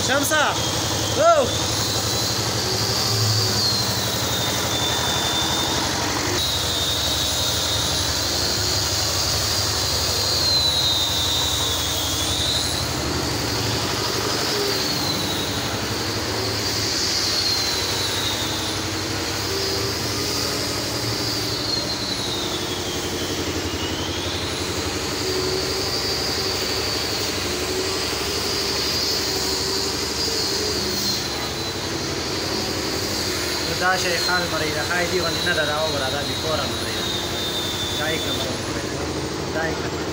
شمسه او دا شیخان مریده خواهی دیوانی نداره او برادا بیکورم مریده دایی کمرم مریده دایی کمرم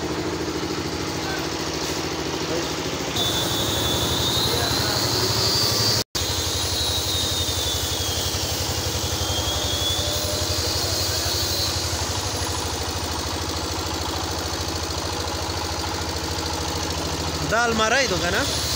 دا الماری دو کنه